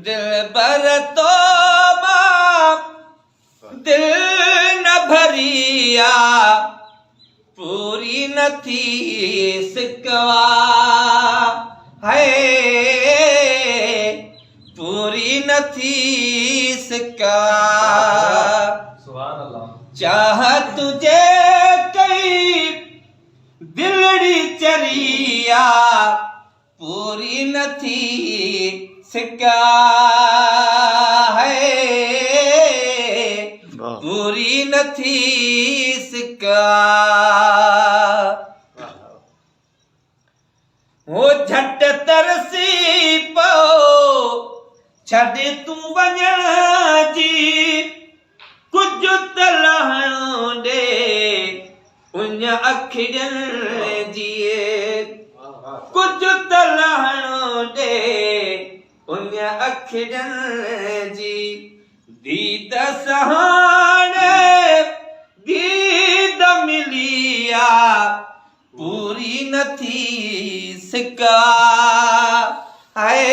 दिलबर तो दिल न भरिया पूरी न थी सिकवा है पूरी न थी सिकवा चाह तुझे कई दिलड़ी चरिया पूरी न थी सिका है पूरी न थी सिका वो झट तरसी पो छॾ तू वञण जी कुछ तलहणो ॾे उन अखियुनि जी कुछ तलहणो ॾे उन अखियुनि जी दीद सहाणे दीद मिलिया पूरी न थी सिका है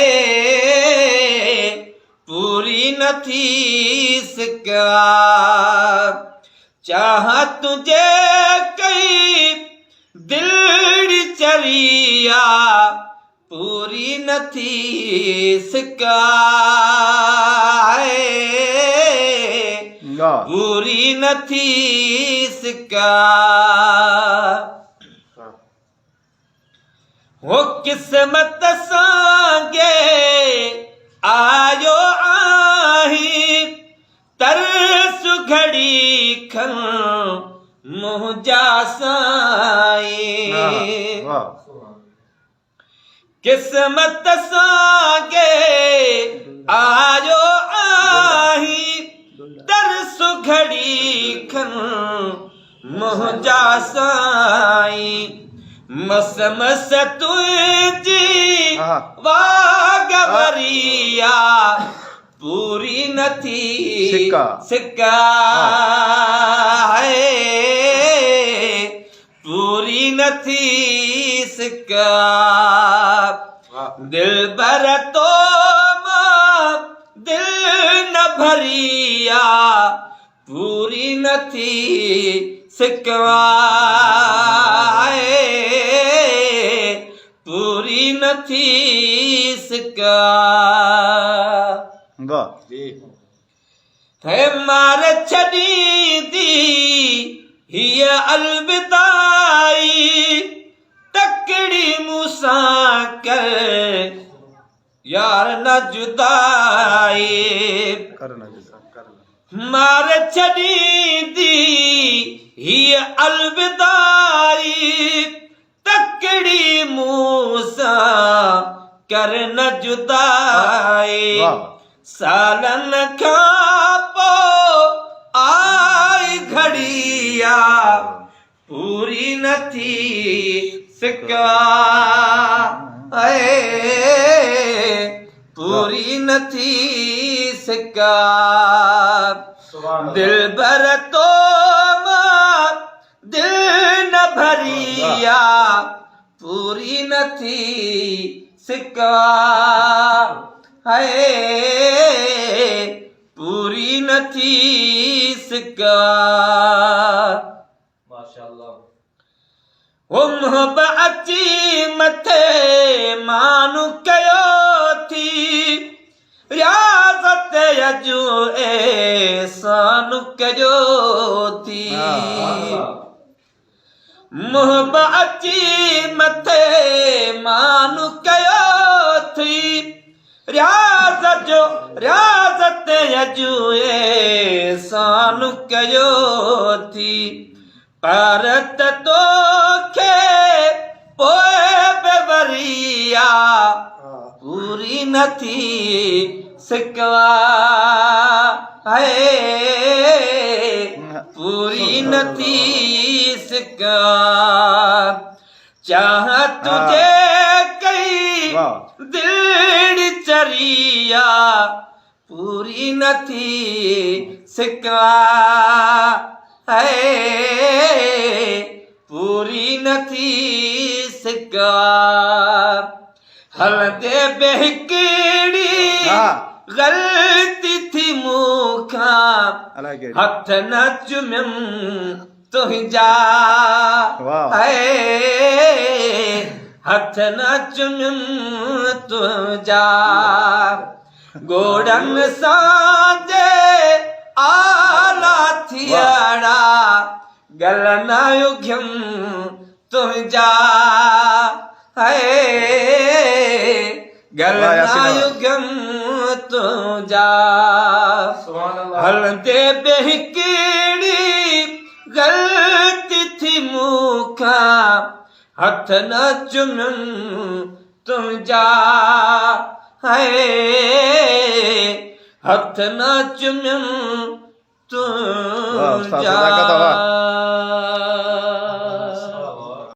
पूरी न थी सिका चाह तुझे कई दिलड़ी चरिया पूरी न थी सिका है पूरी न थी सिका वो किस्मत सांगे आयो आही तरस घड़ी खन मुझा साईं किस्मत सांगे आयो आही तरस घड़ी खन मुझा साईं मस मस तुझी वागवरिया पूरी न थी सिका है पूरी न थी सिका दिलबर तो दिल न भरिया पूरी न थी सिका पूरी न थी सिका है मार छड़ी दी हिय अलविदाई तकड़ी मूसा कर यार न जुदाई मार छड़ी दी हिय अलविदाई तकड़ी मूसा कर न जुदाई सालन खापो आई घड़िया पूरी न थी सिका पूरी न थी सिका दिलबर तो दिल न भरिया पूरी न थी सिका है पूरी न थी सिका माशाअल्लाह ओ मोहब्बत मथे मानु कयो थी रियाज़त अजो एहसान कयो थी मोहब्बत मथे मानु कयो थी रियाज़त अजो एहसान कयो थी परत तोखे पोइ बेवरिया पूरी न थी सिका है पूरी न थी सिका चाह तुझे कई दिल चरिया पूरी न थी सिका है पूरी नथी सिका हलंदे बेहिकड़ी गलती थी मूंखा हथ न चुमियम तुंहिंजा हथ न चुमियम तुंहिंजा गोड़न सां आला थियड़ा गल न युघ्यम तुंहिंजा गल न युघ्यम तुंहिंजा हलंदे बेहिकड़ी गलती थी मूंखा हथ न चुमियम तुंहिंजा हथ न चुमियम तुंहिंजा